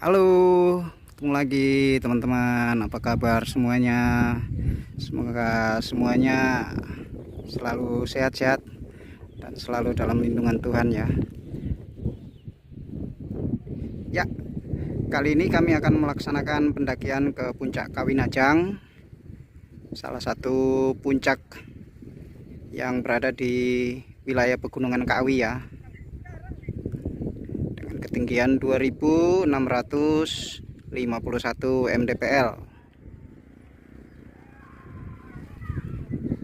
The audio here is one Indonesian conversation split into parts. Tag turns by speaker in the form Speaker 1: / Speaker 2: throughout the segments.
Speaker 1: Halo, ketemu lagi teman-teman. Apa kabar semuanya? Semoga semuanya selalu sehat-sehat dan selalu dalam lindungan Tuhan ya. Ya, kali ini kami akan melaksanakan pendakian ke Puncak Kawinajang, salah satu puncak yang berada di wilayah Pegunungan Kawi ya, dengan ketinggian 2651 mdpl.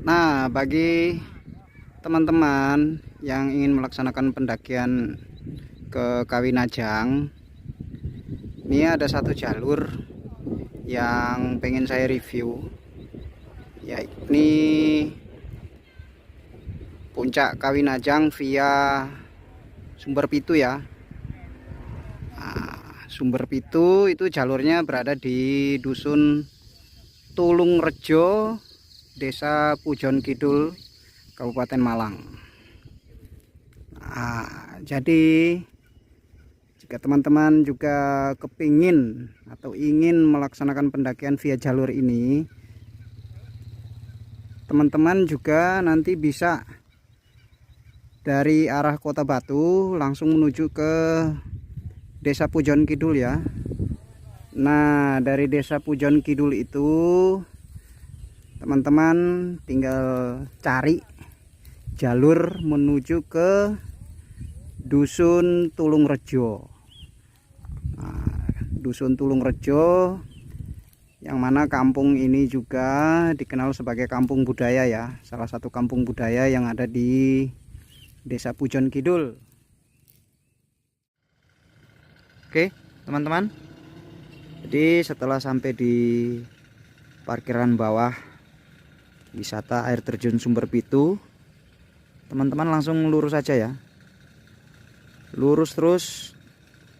Speaker 1: Nah, bagi teman-teman yang ingin melaksanakan pendakian ke Kawinajang, ini ada satu jalur yang pengen saya review, yakni Puncak Kawinajang via Sumber Pitu ya. Nah, Sumber Pitu itu jalurnya berada di Dusun Tulungrejo, Desa Pujon Kidul, Kabupaten Malang. Nah, jadi jika teman-teman juga kepingin atau ingin melaksanakan pendakian via jalur ini, teman-teman juga nanti bisa dari arah Kota Batu langsung menuju ke Desa Pujon Kidul ya. Nah, dari Desa Pujon Kidul itu teman-teman tinggal cari jalur menuju ke Dusun Tulungrejo. Nah, Dusun Tulungrejo yang mana kampung ini juga dikenal sebagai kampung budaya ya, salah satu kampung budaya yang ada di Desa Pujon Kidul. Oke teman-teman, jadi setelah sampai di parkiran bawah wisata air terjun Sumber Pitu, teman-teman langsung lurus saja ya, lurus terus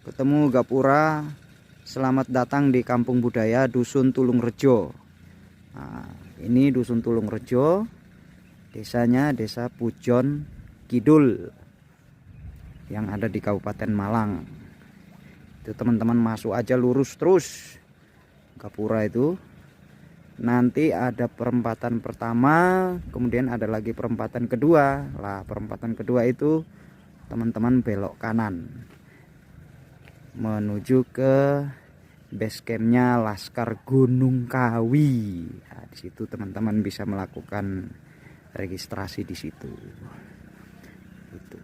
Speaker 1: ketemu gapura selamat datang di kampung budaya Dusun Tulungrejo. Nah, ini Dusun Tulungrejo, desanya Desa Pujon Kidul yang ada di Kabupaten Malang. Itu teman-teman masuk aja lurus terus gapura itu. Nanti ada perempatan pertama, kemudian ada lagi perempatan kedua. Lah, perempatan kedua itu teman-teman belok kanan menuju ke base campnya Laskar Gunung Kawi. Nah, di situ teman-teman bisa melakukan registrasi di situ. Itu.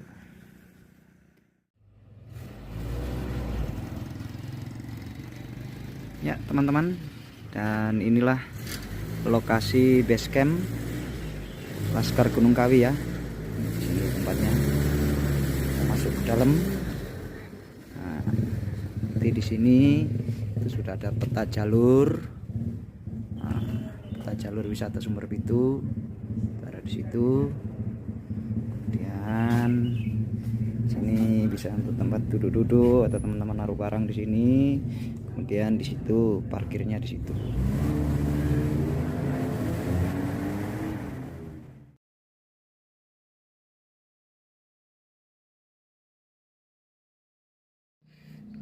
Speaker 1: Ya teman-teman, dan inilah lokasi base camp Laskar Gunung Kawi ya. Ini tempatnya. Kita masuk ke dalam. Nah, nanti di sini itu sudah ada peta jalur. Nah, peta jalur wisata Sumber Pitu ada di situ. Kemudian sini bisa untuk tempat duduk-duduk atau teman-teman naruh barang di sini. Kemudian di situ parkirnya di situ.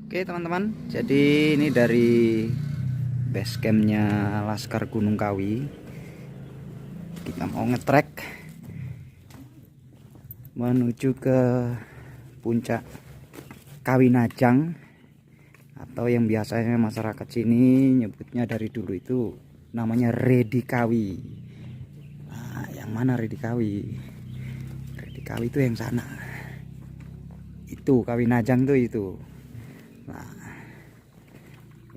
Speaker 1: Oke teman-teman, jadi ini dari base campnya Laskar Gunung Kawi. Kita mau ngetrek menuju ke Puncak Kawinajang, atau yang biasanya masyarakat sini nyebutnya dari dulu itu namanya Redi Kawi. Nah, yang mana Redi Kawi? Redi Kawi itu yang sana. Itu Kawinajang tuh itu. Nah,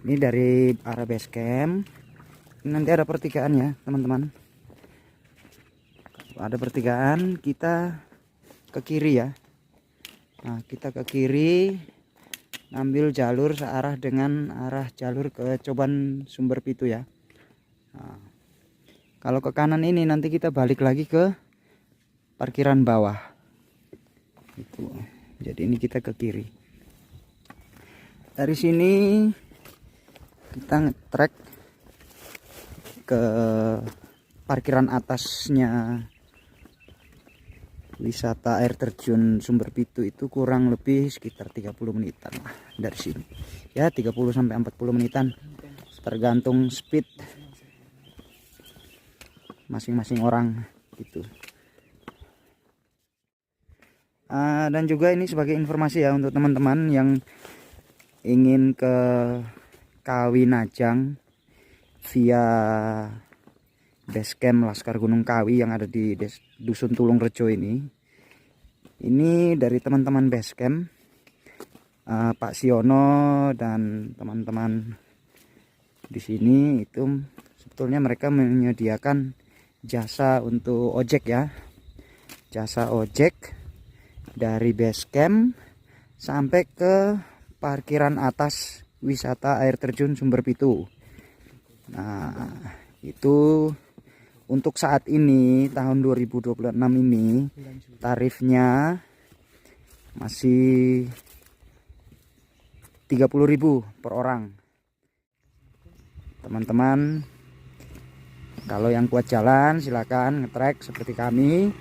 Speaker 1: ini dari arah base camp. Nanti ada pertigaan ya teman-teman. Ada pertigaan, kita ke kiri ya. Nah, kita ke kiri, ambil jalur searah dengan arah jalur ke Coban Sumber Pitu ya. Nah, kalau ke kanan ini nanti kita balik lagi ke parkiran bawah. Itu. Jadi ini kita ke kiri. Dari sini kita nge-trek ke parkiran atasnya wisata air terjun Sumber Pitu itu kurang lebih sekitar 30 menitan lah dari sini. Ya 30 sampai 40 menitan tergantung speed masing-masing orang gitu. Dan juga ini sebagai informasi ya untuk teman-teman yang ingin ke Kawinajang via basecamp Laskar Gunung Kawi yang ada di Dusun Tulung Rejo ini. Ini dari teman-teman basecamp, Pak Siono dan teman-teman di sini itu sebetulnya mereka menyediakan jasa untuk ojek ya, jasa ojek dari basecamp sampai ke parkiran atas wisata air terjun Sumber Pitu. Nah, itu untuk saat ini tahun 2026 ini tarifnya masih 30.000 per orang. Teman-teman, kalau yang kuat jalan silakan ngetrek seperti kami.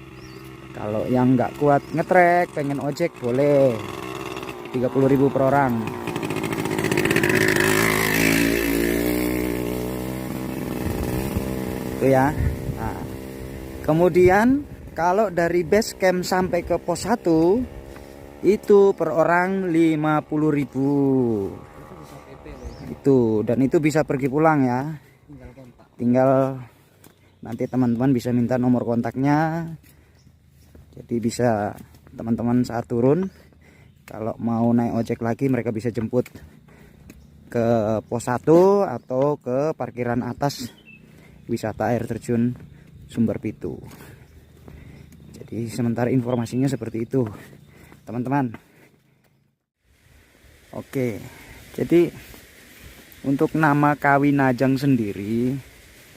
Speaker 1: Kalau yang nggak kuat ngetrek pengen ojek boleh 30.000 per orang. Itu ya. Nah, kemudian kalau dari base camp sampai ke pos 1 itu per orang 50.000. Itu, dan itu bisa pergi pulang ya. Tinggal nanti teman-teman bisa minta nomor kontaknya. Jadi bisa teman-teman saat turun kalau mau naik ojek lagi mereka bisa jemput ke pos 1 atau ke parkiran atas wisata air terjun Sumber Pitu. Jadi sementara informasinya seperti itu teman-teman. Oke, jadi untuk nama Kawinajang sendiri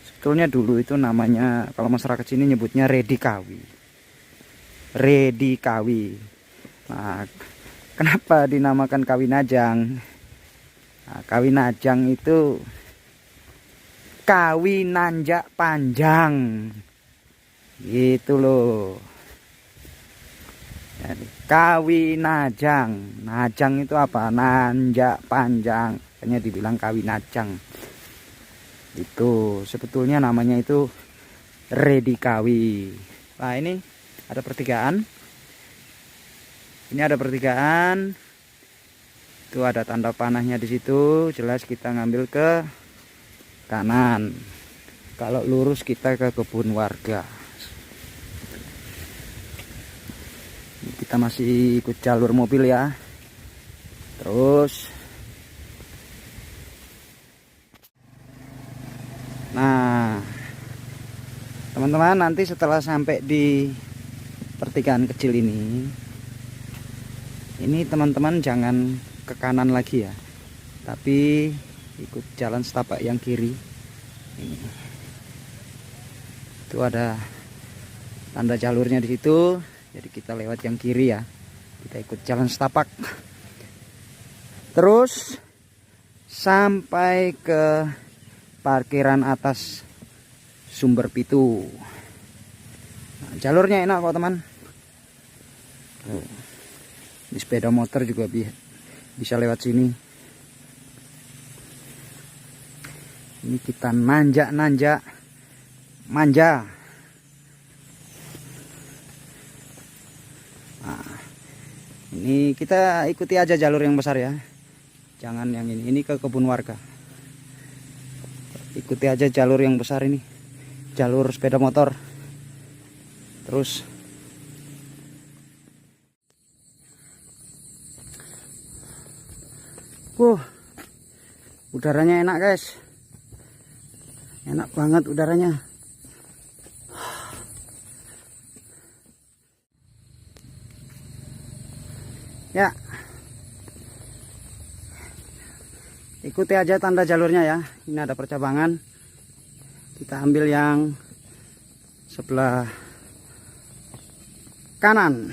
Speaker 1: sebetulnya dulu itu namanya, kalau masyarakat sini nyebutnya Redi Kawi. Redi Kawi. Nah, kenapa dinamakan Kawinajang? Nah, Kawinajang itu kawi nanjak panjang gitu loh. Jadi, Kawinajang, najang itu apa? Nanjak panjang, hanya dibilang Kawinajang. Itu sebetulnya namanya itu Redi Kawi. Nah, ini ada pertigaan. Ini ada pertigaan. Itu ada tanda panahnya di situ. Jelas kita ngambil ke kanan. Kalau lurus kita ke kebun warga. Kita masih ikut jalur mobil ya. Terus nah, teman-teman nanti setelah sampai di pertigaan kecil ini teman-teman jangan ke kanan lagi ya, tapi ikut jalan setapak yang kiri. Ini. Itu ada tanda jalurnya di situ. Jadi kita lewat yang kiri ya. Kita ikut jalan setapak. Terus sampai ke parkiran atas Sumber Pitu. Nah, jalurnya enak kok teman. Di sepeda motor juga bisa lewat sini. Ini kita manja. Nah, ini kita ikuti aja jalur yang besar ya. Jangan yang ini. Ini ke kebun warga. Ikuti aja jalur yang besar ini. Jalur sepeda motor. Terus udaranya enak guys. Enak banget udaranya. Ya, ikuti aja tanda jalurnya ya. Ini ada percabangan. Kita ambil yang sebelah kanan.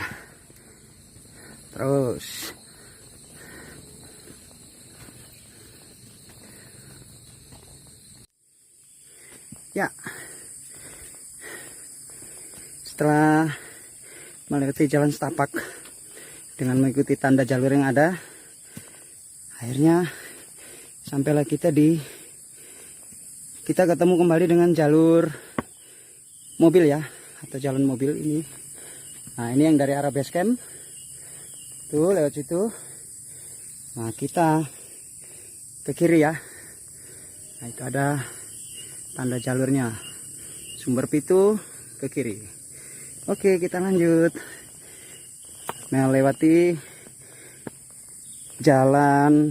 Speaker 1: Terus ya, setelah melewati jalan setapak dengan mengikuti tanda jalur yang ada. Akhirnya sampailah kita ketemu kembali dengan jalur mobil ya, atau jalan mobil ini. Nah, ini yang dari arah base camp tuh lewat situ. Nah, kita ke kiri ya. Nah, itu ada tanda jalurnya, Sumber Pitu ke kiri. Oke, kita lanjut melewati jalan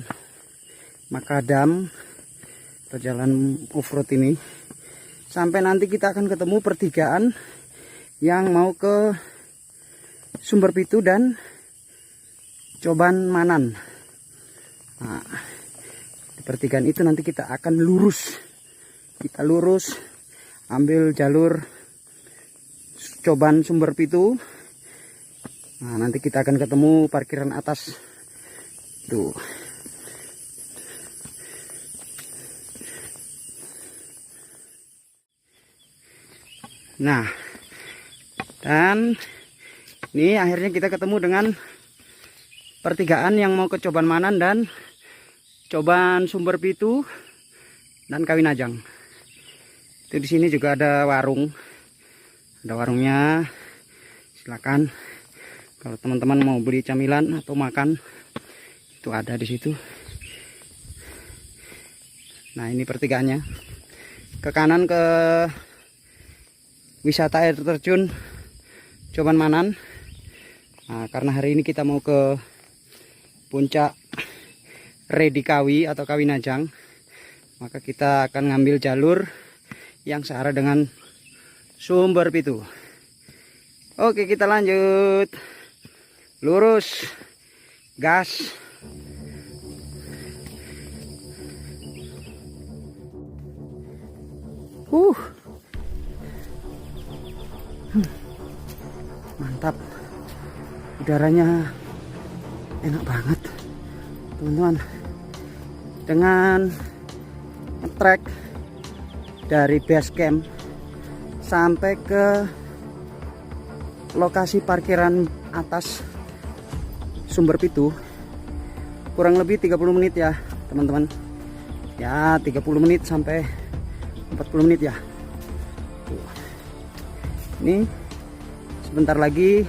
Speaker 1: makadam atau jalan off-road ini, sampai nanti kita akan ketemu pertigaan yang mau ke Sumber Pitu dan Coban Manan. Nah, di pertigaan itu nanti kita akan lurus. Kita lurus ambil jalur Coban Sumber Pitu. Nah, nanti kita akan ketemu parkiran atas tuh. Nah, dan ini akhirnya kita ketemu dengan pertigaan yang mau ke Coban Manan dan Coban Sumber Pitu dan Kawinajang. Itu di sini juga ada warung. Ada warungnya. Silakan kalau teman-teman mau beli camilan atau makan, itu ada di situ. Nah, ini pertigaannya. Ke kanan ke wisata air terjun Coban Manan. Nah, karena hari ini kita mau ke puncak Redi Kawi atau Kawinajang, maka kita akan ngambil jalur yang searah dengan Sumber Pitu. Oke, kita lanjut. Lurus. Gas. Mantap. Udaranya enak banget, teman-teman. Dengan trek dari base camp sampai ke lokasi parkiran atas Sumber Pitu kurang lebih 30 menit ya, teman-teman. Ya, 30 menit sampai 40 menit ya. Ini sebentar lagi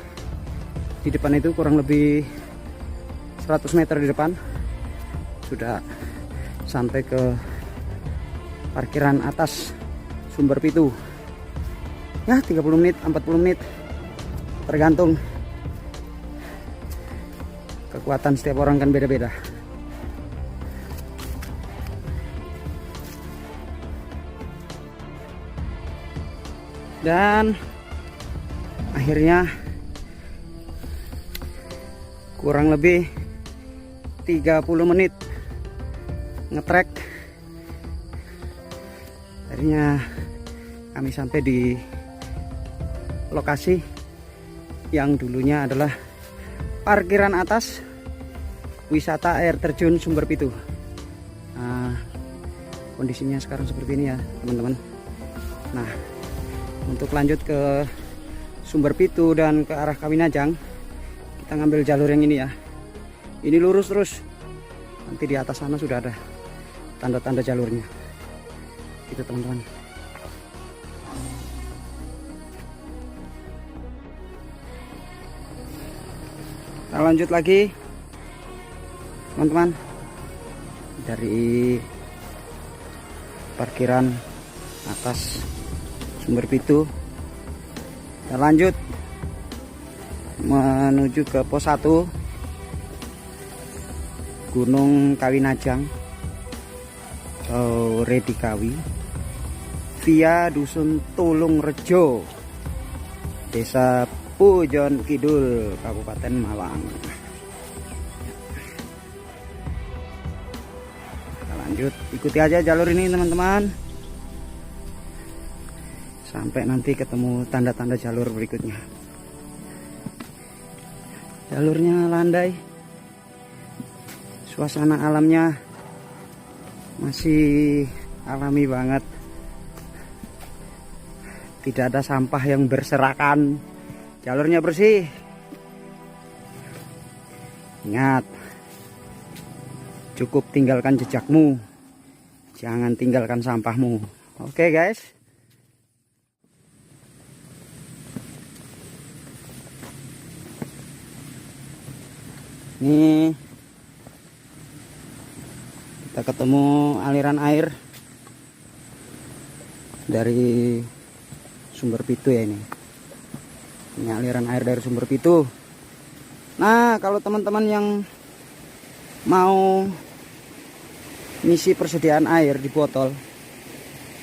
Speaker 1: di depan itu kurang lebih 100 meter di depan sudah sampai ke parkiran atas Sumber Pitu. Ya, 30 menit, 40 menit tergantung. Kekuatan setiap orang kan beda-beda. Dan akhirnya kurang lebih 30 menit ngetrek. Akhirnya kami sampai di lokasi yang dulunya adalah parkiran atas wisata air terjun Sumber Pitu. Nah, kondisinya sekarang seperti ini ya, teman-teman. Nah, untuk lanjut ke Sumber Pitu dan ke arah Kawinajang, kita ngambil jalur yang ini ya. Ini lurus terus. Nanti di atas sana sudah ada tanda-tanda jalurnya. Gitu, teman-teman. Kita lanjut lagi, teman-teman, dari parkiran atas Sumber Pitu. Kita lanjut menuju ke pos 1 Gunung Kawinajang atau Redi Kawi via Dusun Tulung Rejo, Desa Pujon Kidul, Kabupaten Malang. Kita lanjut, ikuti aja jalur ini, teman-teman, sampai nanti ketemu tanda-tanda jalur berikutnya. Jalurnya landai, suasana alamnya masih alami banget, tidak ada sampah yang berserakan, jalurnya bersih. Ingat, cukup tinggalkan jejakmu, jangan tinggalkan sampahmu. Oke guys. Ini kita ketemu aliran air dari Sumber Pitu ya ini. Ini aliran air dari Sumber Pitu. Nah, kalau teman-teman yang mau ngisi persediaan air di botol,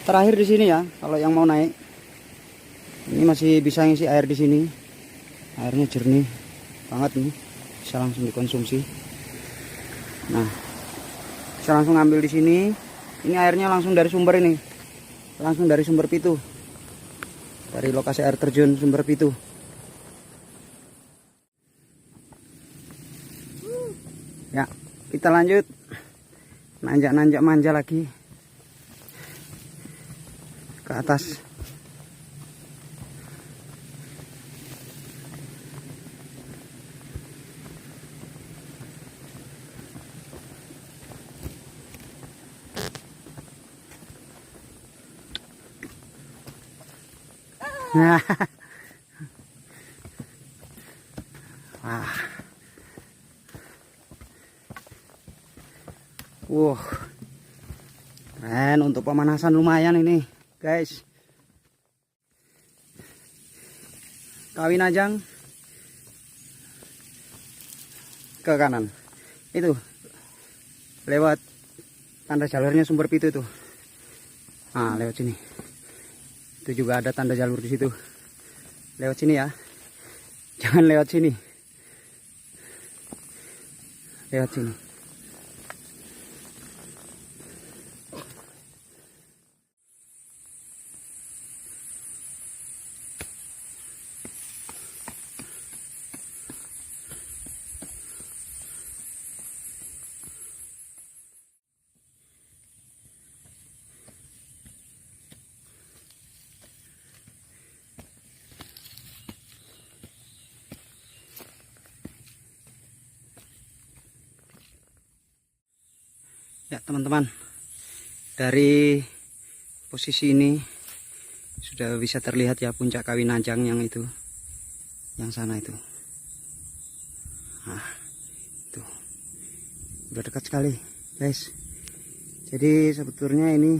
Speaker 1: terakhir di sini ya. Kalau yang mau naik, ini masih bisa ngisi air di sini. Airnya jernih banget nih, bisa langsung dikonsumsi. Nah, bisa langsung ambil di sini. Ini airnya langsung dari sumber ini, langsung dari Sumber Pitu, dari lokasi air terjun Sumber Pitu. Ya, kita lanjut nanjak-nanjak manja lagi ke atas. Nah, wah. Keren, untuk pemanasan lumayan ini guys. Kawinajang ke kanan itu, lewat tanda jalurnya Sumber Pitu itu. Nah, lewat sini. Itu juga ada tanda jalur di situ. Lewat sini ya, jangan lewat sini, lewat sini. Ya teman-teman, dari posisi ini sudah bisa terlihat ya puncak Kawinajang yang itu, yang sana itu. Nah, itu udah dekat sekali guys. Jadi sebetulnya ini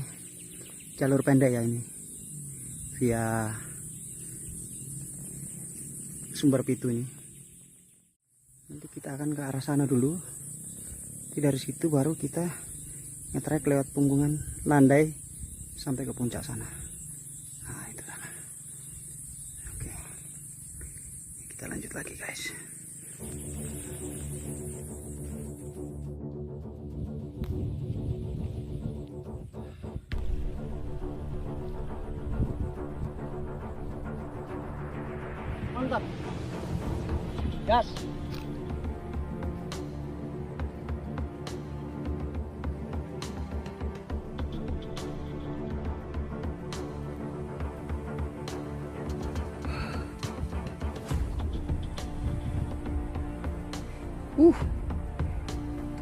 Speaker 1: jalur pendek ya, ini via Sumber Pitu ini. Nanti kita akan ke arah sana dulu. Jadi dari situ baru kita ngetrek lewat punggungan landai sampai ke puncak sana. Nah, itu sana. Oke, kita lanjut lagi guys. Mantap, gas.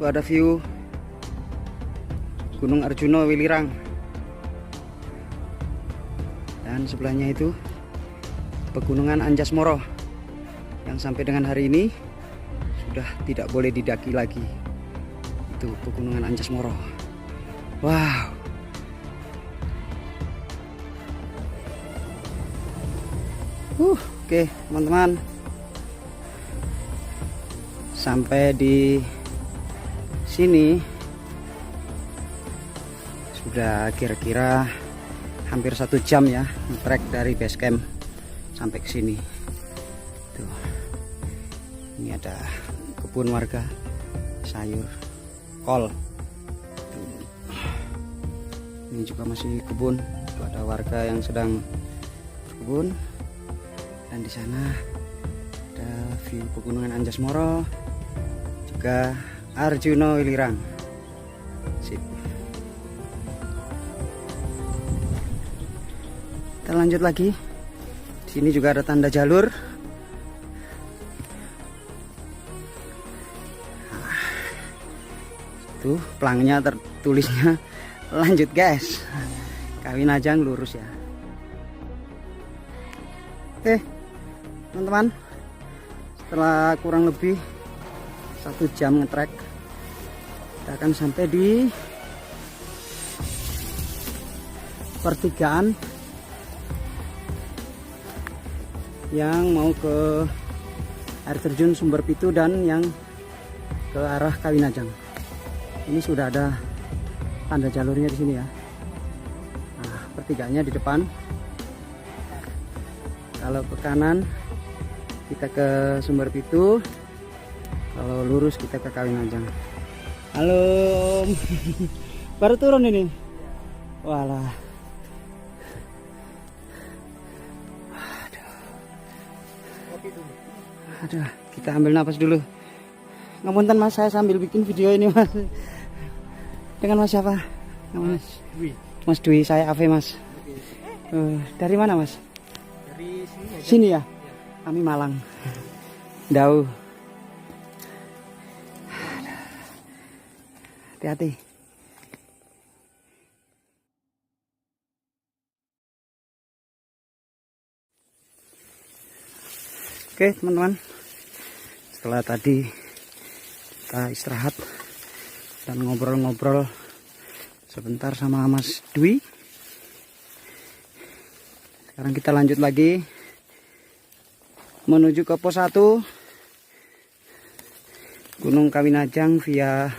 Speaker 1: Tuh ada view Gunung Arjuna Welirang, dan sebelahnya itu Pegunungan Anjasmara yang sampai dengan hari ini sudah tidak boleh didaki lagi. Itu Pegunungan Anjasmara. Wow. Oke teman-teman, sampai di sini sudah kira-kira hampir 1 jam ya trek dari base camp sampai ke sini. Tuh, ini ada kebun warga sayur kol. Ini juga masih kebun. Tuh, ada warga yang sedang berkebun. Dan di sana ada view Pegunungan Anjasmara, juga Arjuna Welirang. Sip. Kita lanjut lagi. Di sini juga ada tanda jalur. Tuh pelangnya tertulisnya lanjut guys. Kawinajang lurus ya. Oke teman-teman, setelah kurang lebih 1 jam ngetrek, kita akan sampai di pertigaan yang mau ke air terjun Sumber Pitu dan yang ke arah Kawinajang. Ini sudah ada tanda jalurnya di sini ya. Nah, pertigaannya di depan. Kalau ke kanan kita ke Sumber Pitu, kalau lurus kita ke Kawinajang. Halo, baru turun ini. Walah. Aduh, kita ambil napas dulu. Ngapunten mas, saya sambil bikin video ini mas. Dengan mas siapa? Mas Dwi. Mas Dwi, saya Ave mas. Dari mana mas?
Speaker 2: Dari sini aja.
Speaker 1: Sini ya? Kami Malang. Dau. Hati-hati. Oke teman-teman, setelah tadi kita istirahat dan ngobrol-ngobrol sebentar sama Mas Dwi, sekarang kita lanjut lagi menuju ke pos 1 Gunung Kawinajang via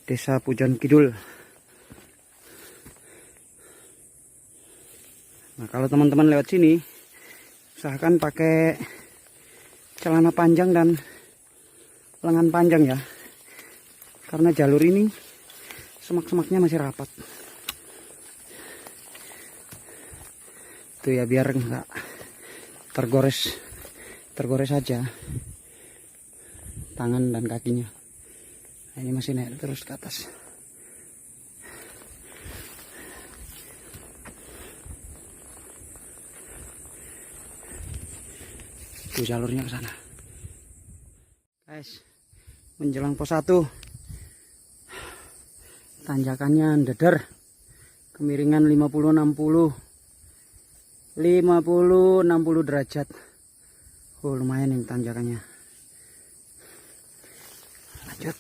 Speaker 1: Desa Pujon Kidul. Nah, kalau teman-teman lewat sini, usahakan pakai celana panjang dan lengan panjang ya, karena jalur ini semak-semaknya masih rapat. Itu ya, biar enggak tergores aja tangan dan kakinya. Nah, ini masih naik terus ke atas. Tuh jalurnya ke sana. Guys, menjelang pos 1. Tanjakannya ndeder. Kemiringan 50 60 derajat. Oh, lumayan ini tanjakannya. Lanjut.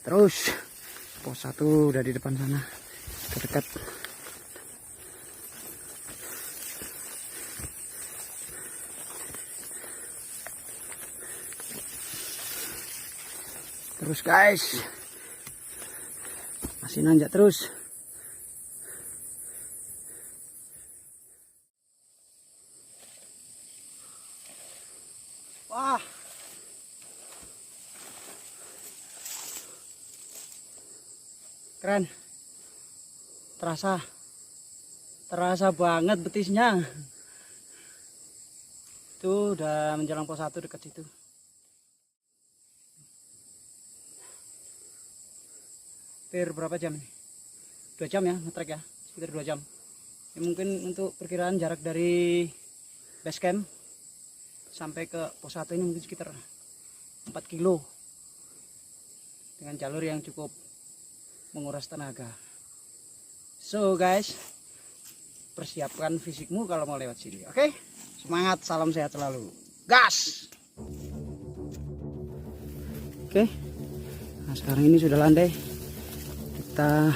Speaker 1: Terus pos 1 udah di depan sana. Terdekat. Terus guys, masih nanjak terus. Wah, keren, terasa banget betisnya. Tuh udah menjelang pos 1 dekat situ. Berapa jam nih? 2 jam ya ngetrek ya, sekitar 2 jam ya, mungkin untuk perkiraan jarak dari base camp sampai ke pos 1 ini mungkin sekitar 4 kilo dengan jalur yang cukup menguras tenaga. So guys, persiapkan fisikmu kalau mau lewat sini. Oke? Semangat, salam sehat selalu, gas. Oke, nah sekarang ini sudah landai. Kita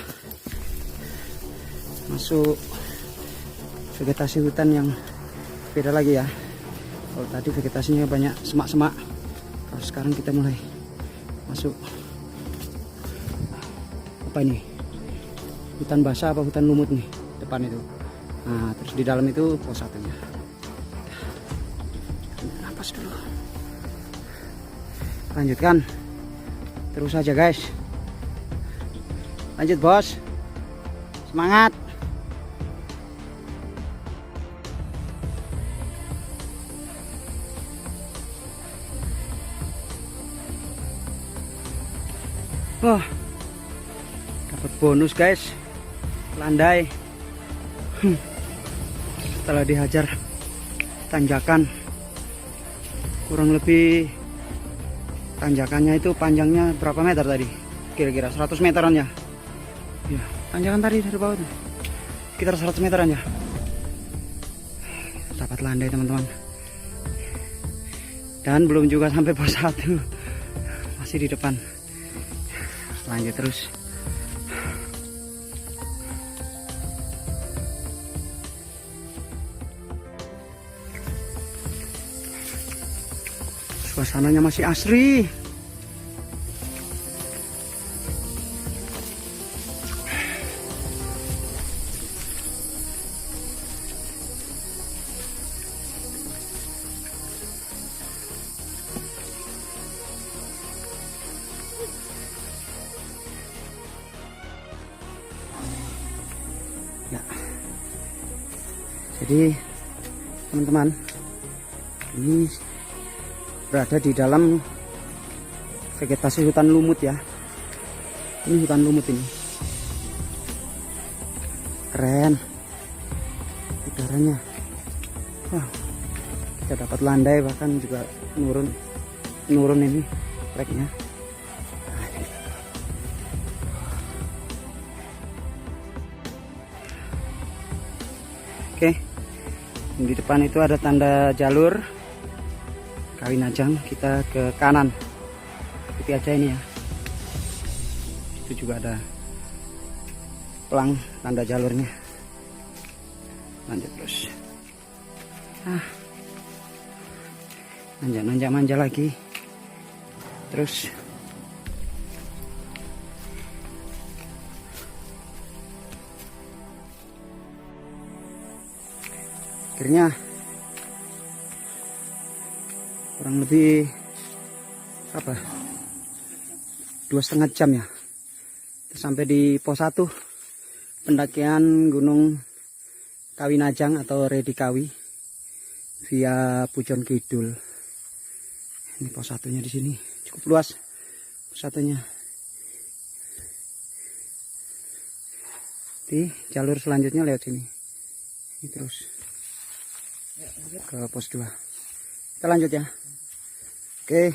Speaker 1: masuk vegetasi hutan yang beda lagi ya. Kalau tadi vegetasinya banyak semak-semak, kalau sekarang kita mulai masuk apa ini, hutan basah apa hutan lumut nih depan itu. Nah terus di dalam itu pos 1-nya. Napas dulu, lanjutkan terus aja guys. Lanjut bos, semangat. Wah, dapat bonus guys, landai. Setelah dihajar tanjakan kurang lebih Tanjakannya itu panjangnya berapa meter tadi? Kira-kira 100 meteran ya. Ya, tanjakan tadi dari bawah tuh. Sekitar 100 meteran ya. Dapat landai teman-teman. Dan belum juga sampai pos 1. Masih di depan. Lanjut terus. Suasananya masih asri. Ya. Jadi teman-teman, ini berada di dalam vegetasi hutan lumut ya. Ini hutan lumut ini. Keren. Udaranya. Wah. Kita dapat landai, bahkan juga nurun ini treknya. Oke. Di depan itu ada tanda jalur Kawinajang, kita ke kanan. Ikuti aja ini ya. Itu juga ada pelang tanda jalurnya. Lanjut terus. Manja lagi. Terus akhirnya kurang lebih 2,5 jam ya, sampai di pos 1 pendakian Gunung Kawinajang atau Redi Kawi via Pujon Kidul. Ini pos 1-nya di sini cukup luas. Pos 1-nya di jalur selanjutnya lewat sini. Ini terus ke pos 2. Kita lanjut ya. Oke,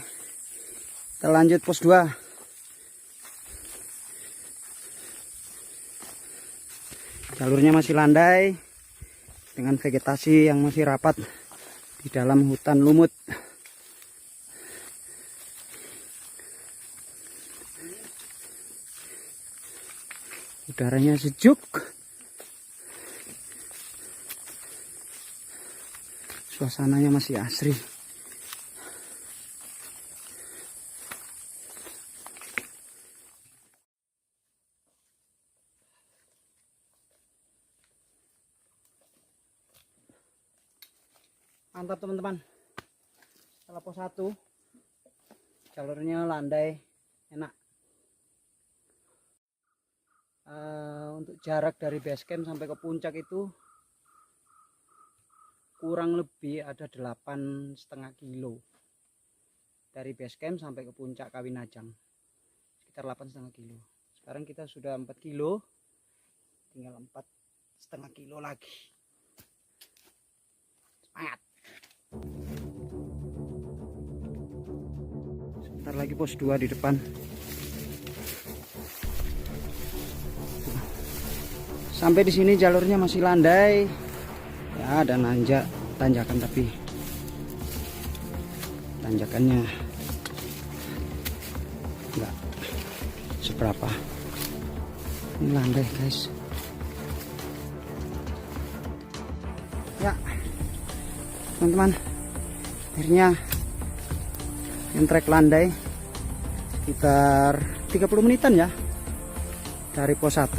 Speaker 1: kita lanjut pos 2. Jalurnya masih landai dengan vegetasi yang masih rapat di dalam hutan lumut. Udaranya sejuk. Suasananya masih asri. Mantap teman-teman. Setelah pos 1 jalurnya landai, enak. Untuk jarak dari base camp sampai ke puncak itu kurang lebih ada 8,5 kilo. Dari base camp sampai ke puncak Kawinajang sekitar 8,5 kilo. Sekarang kita sudah 4 kilo, tinggal 4,5 kilo lagi. Semangat. Sebentar lagi pos 2 di depan. Sampai di sini jalurnya masih landai. Ya, ada tanjakan, tapi tanjakannya enggak seberapa. Ini landai guys. Ya teman-teman, akhirnya yang trek landai sekitar 30 menitan ya dari pos 1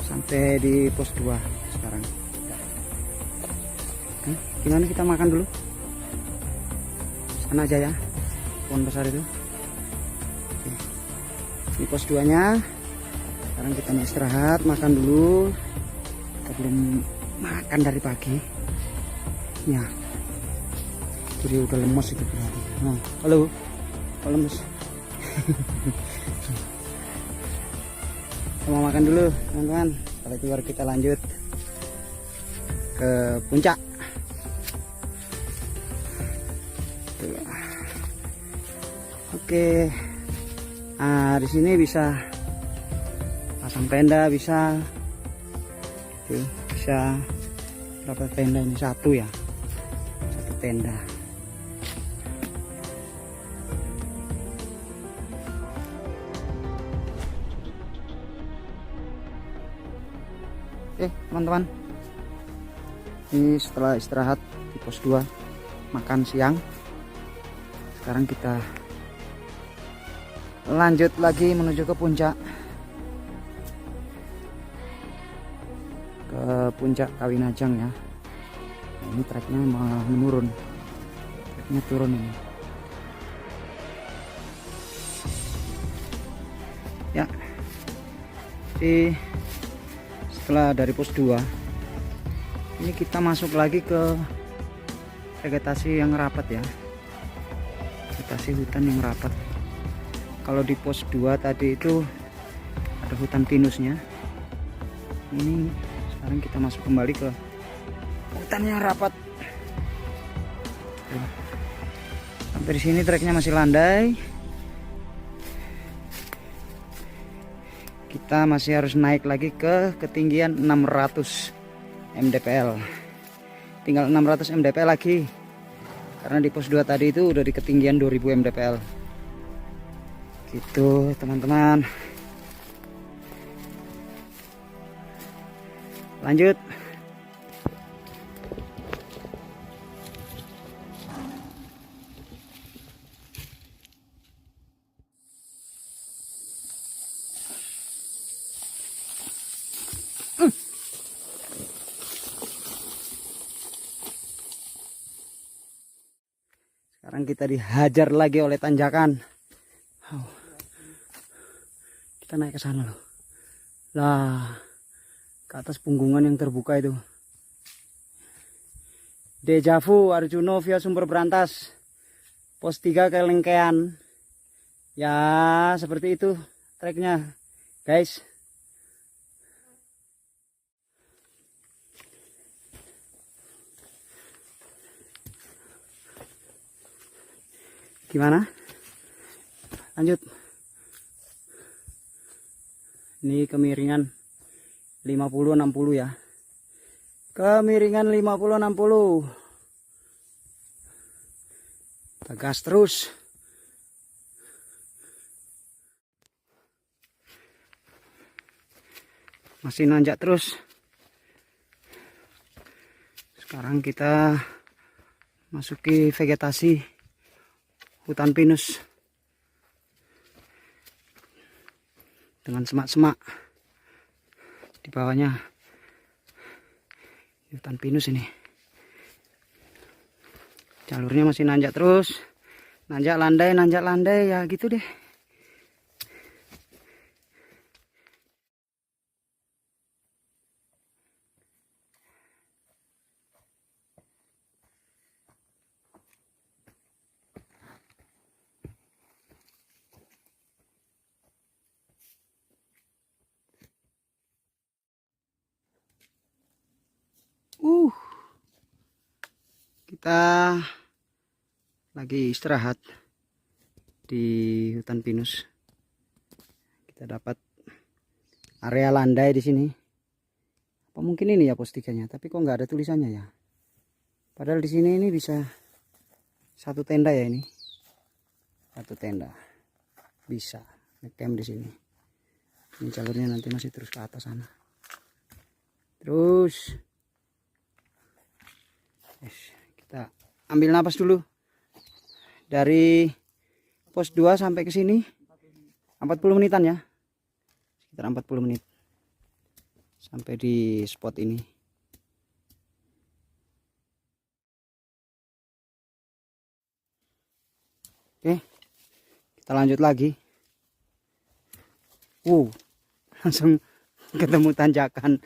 Speaker 1: sampai di pos 2 sekarang. Oke, gimana kita makan dulu sana aja ya, pohon besar itu. Oke. Ini pos 2 nya. Sekarang kita mau istirahat, makan dulu. Kita belum makan dari pagi ya, jadi udah lemes itu berarti. Nah, halo, kok lemes? Kita mau makan dulu teman-teman, setelah itu baru kita lanjut ke puncak. Tuh. Oke. Nah, di sini bisa pasang tenda, bisa. Oke, bisa berapa tenda ini? Satu ya. Satu tenda. Oke, teman-teman. Ini setelah istirahat di pos 2, makan siang. Sekarang kita lanjut lagi menuju ke puncak. Ke puncak Kawinajang ya. Nah, ini treknya malah menurun. Treknya turun ini. Ya. Setelah dari pos 2, ini kita masuk lagi ke vegetasi yang rapat ya. Vegetasi hutan yang rapat. Kalau di pos 2 tadi itu ada hutan pinusnya. Ini sekarang kita masuk kembali ke hutan yang rapat. Sampai di sini treknya masih landai. Kita masih harus naik lagi ke ketinggian 600 mdpl. Tinggal 600 mdpl lagi. Karena di pos 2 tadi itu udah di ketinggian 2000 mdpl. Gitu, teman-teman. Lanjut. Sekarang kita dihajar lagi oleh tanjakan. Kita naik ke sana loh. Lah, ke atas punggungan yang terbuka itu. Dejavu Arjuno via Sumber Berantas. Pos 3 Kelengkean. Ya, seperti itu treknya, guys. Gimana? Lanjut. Ini kemiringan 50-60 ya. Kemiringan 50-60. Kita gas terus. Masih nanjak terus. Sekarang kita masuki vegetasi hutan pinus dengan semak-semak. Di bawahnya hutan pinus ini. Jalurnya masih nanjak terus, nanjak landai ya gitu deh. Kita lagi istirahat di hutan pinus. Kita dapat area landai di sini. Apa mungkin ini ya pos 3-nya, tapi kok nggak ada tulisannya ya. Padahal di sini ini bisa satu tenda ya ini. Satu tenda. Bisa ngecamp di sini. Ini jalurnya nanti masih terus ke atas sana. Terus kita ambil napas dulu. Dari pos 2 sampai ke sini 40 menitan ya. Sekitar 40 menit. Sampai di spot ini. Oke. Kita lanjut lagi. Langsung ketemu tanjakan.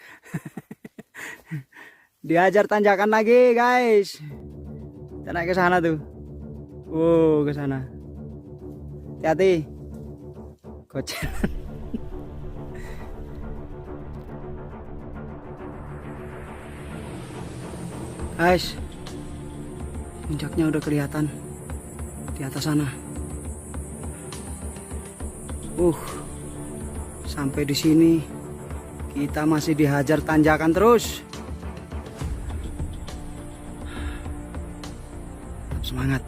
Speaker 1: Diajar tanjakan lagi, guys. Kita naik ke sana tuh. Ke sana. Hati-hati. Kocel. Guys. Puncaknya udah kelihatan di atas sana.
Speaker 2: Sampai di sini kita masih dihajar tanjakan terus. Semangat.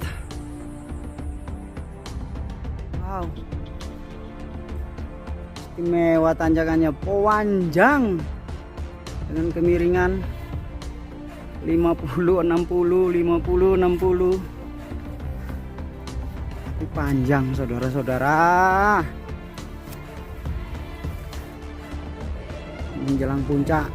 Speaker 2: Wow. Istimewa tanjakannya, panjang dengan kemiringan 50, 60, 50, 60. Tapi panjang, saudara-saudara. Menjelang puncak.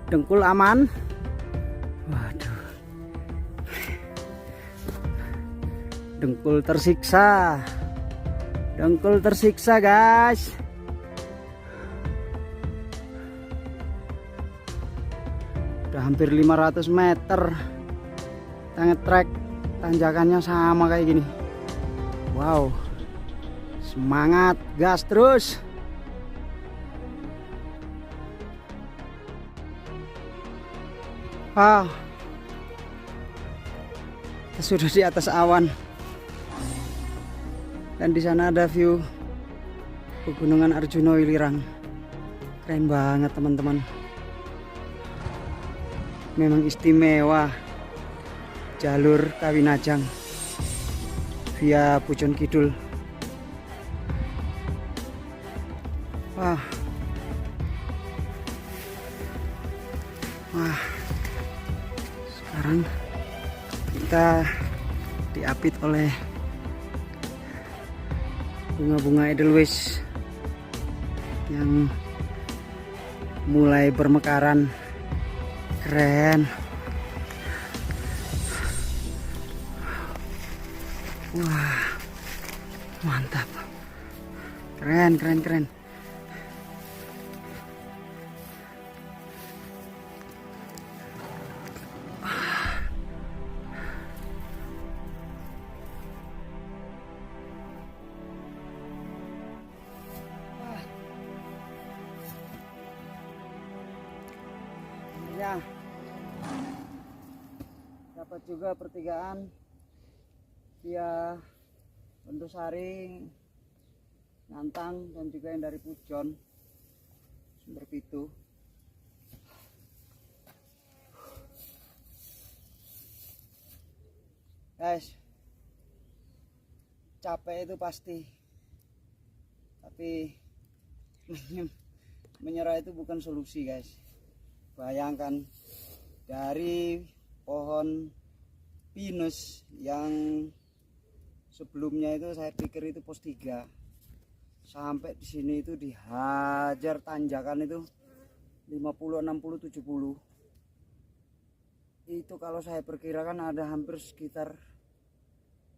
Speaker 2: Dengkul aman. Waduh. Dengkul tersiksa. Dengkul tersiksa, guys. Udah hampir 500 meter. Kita nge-trek, tanjakannya sama kayak gini. Wow. Semangat, gas terus. Kita sudah di atas awan. Dan di sana ada view Pegunungan Arjuna Welirang. Keren banget, teman-teman. Memang istimewa jalur Kawinajang via Pujon Kidul. Wah. Sekarang kita diapit oleh bunga-bunga edelweiss yang mulai bermekaran. Keren. Wah, mantap. Keren, keren, keren. Ya, dapat juga pertigaan via Wondosari, Ngantang, dan juga yang dari Pujon Sumber Pitu. Guys, capek itu pasti, tapi menyerah itu bukan solusi, guys. Bayangkan dari pohon pinus yang sebelumnya itu saya pikir itu pos 3, sampai di sini itu dihajar tanjakan itu 50, 60, 70. Itu kalau saya perkirakan ada hampir sekitar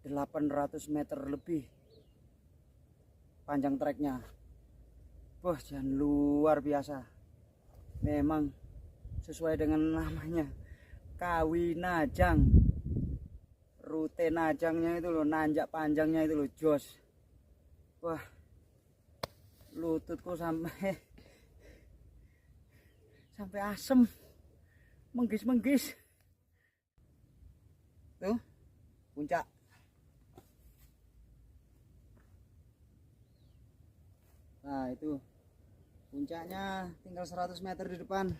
Speaker 2: 800 meter lebih panjang treknya. Wah, jangan luar biasa. Memang sesuai dengan namanya, Kawinajang. Rute najangnya itu loh, nanjak panjangnya itu loh, jos. Wah, lututku sampai asem, menggis-menggis. Tuh, puncak. Nah, itu puncaknya tinggal 100 meter di depan.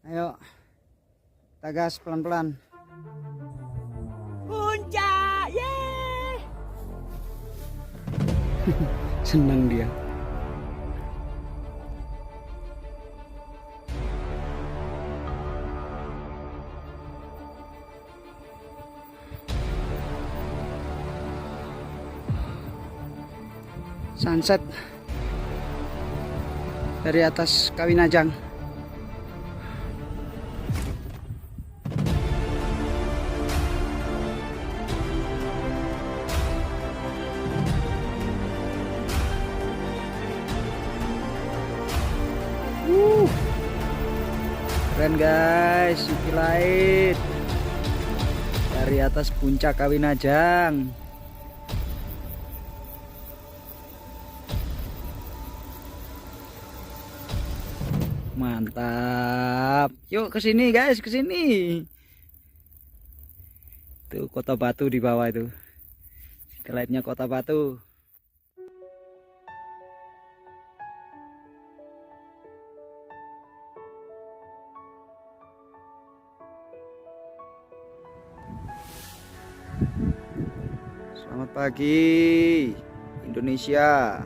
Speaker 2: Ayo, kita gas pelan-pelan. Puncak, yeay! Senang dia. Sunset dari atas Kawinajang. Keren guys, City Light
Speaker 1: dari atas puncak Kawinajang. Mantap. Yuk ke sini guys, ke sini. Tuh Kota Batu di bawah itu. Skyline-nya Kota Batu. Selamat pagi Indonesia.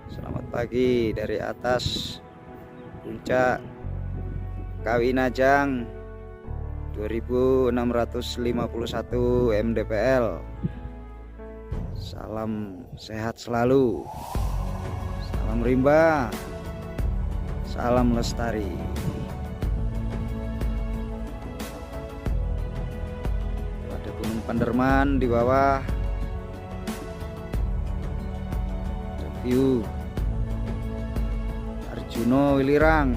Speaker 1: Selamat pagi dari atas puncak Kawinajang 2651 mdpl. Salam sehat selalu. Salam rimba. Salam lestari. Ada Gunung Panderman di bawah. Ada view Arjuno Wilirang.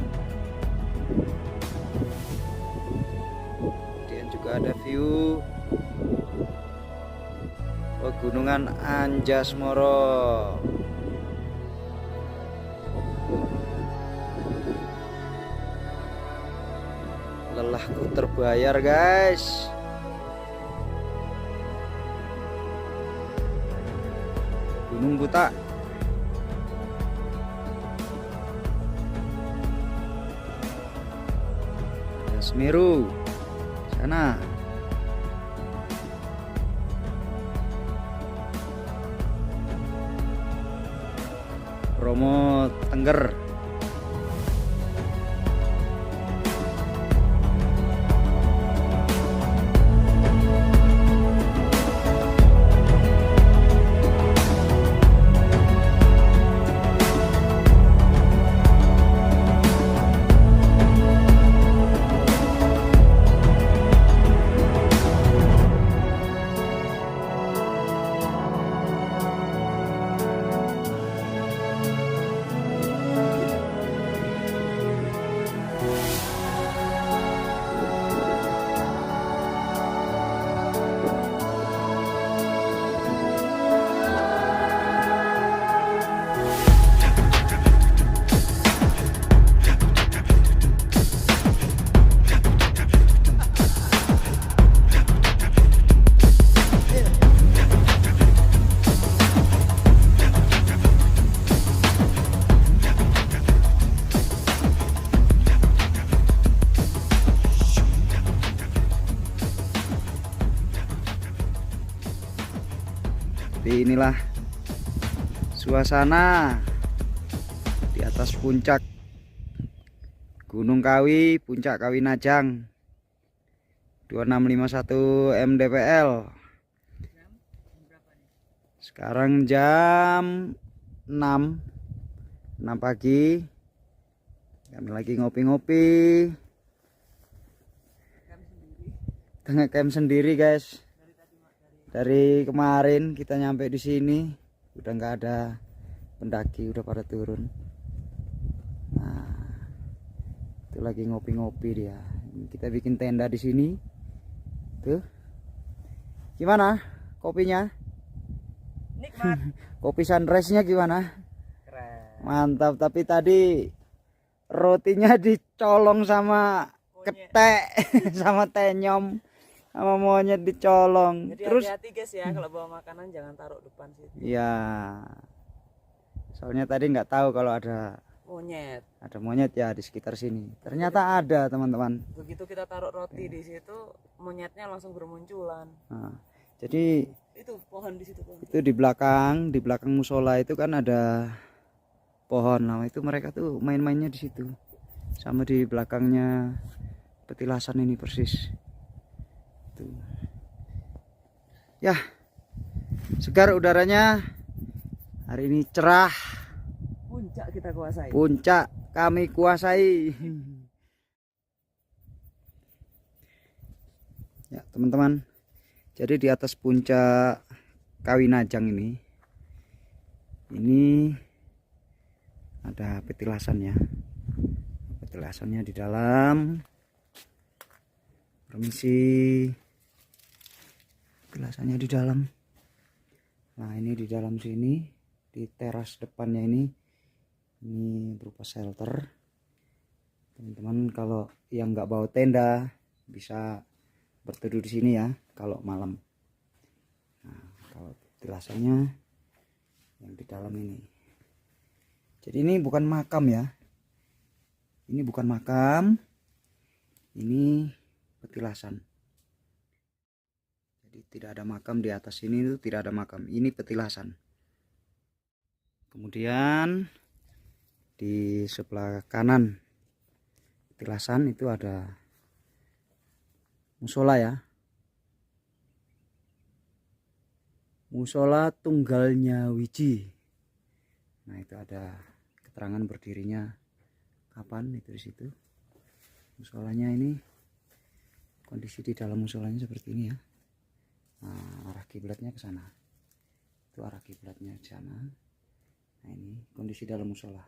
Speaker 1: Kemudian juga ada view Pegunungan Anjasmoro. Lelahku terbayar guys. Gunung Buta. Ada Semeru sana. Bromo Tengger. Jadi inilah suasana di atas puncak Gunung Kawi, puncak Kawinajang 2651 mdpl. Sekarang jam 6 pagi. Kami lagi ngopi-ngopi. Tengah camp sendiri guys. Dari kemarin kita nyampe di sini udah nggak ada pendaki, udah pada turun. Nah, itu lagi ngopi-ngopi dia. Kita bikin tenda di sini. Tuh, gimana kopinya?
Speaker 2: Nikmat.
Speaker 1: Kopi sunrise-nya gimana?
Speaker 2: Keren.
Speaker 1: Mantap. Tapi tadi rotinya dicolong sama ketek, sama tenyom. Sama monyet dicolong.
Speaker 3: Jadi
Speaker 1: Terus
Speaker 3: hati-hati guys ya, kalau bawa makanan jangan taruh depan situ.
Speaker 1: ya, soalnya tadi nggak tahu kalau ada
Speaker 3: Monyet.
Speaker 1: ya di sekitar sini. Ternyata ada teman-teman.
Speaker 3: Begitu kita taruh roti di situ, monyetnya langsung bermunculan.
Speaker 1: Nah, jadi
Speaker 3: Itu pohon di situ pohon.
Speaker 1: itu di belakang musola itu kan ada pohon. Nah itu mereka tuh main-mainnya di situ. Sama di belakangnya petilasan ini persis. Tuh. Ya, segar udaranya. Hari ini cerah.
Speaker 3: Puncak kita kuasai.
Speaker 1: Puncak kami kuasai. Ya teman-teman, jadi di atas puncak Kawinajang ini ada petilasannya. Petilasannya di dalam. Permisi. petilasannya di dalam. Nah ini di dalam sini, di teras depannya ini berupa shelter. Teman-teman kalau yang nggak bawa tenda bisa berteduh di sini ya kalau malam. Nah kalau petilasannya yang di dalam ini. Jadi ini bukan makam ya. Ini bukan makam. Ini petilasan. Jadi tidak ada makam di atas sini, itu tidak ada makam. Ini petilasan. Kemudian di sebelah kanan petilasan itu ada musola ya. Musola Tunggalnya Wiji. Nah itu ada keterangan berdirinya kapan itu di situ. Musolanya ini, kondisi di dalam musolanya seperti ini ya. Nah, arah kiblatnya ke sana. Itu arah kiblatnya ke sana. Nah, ini kondisi dalam musola.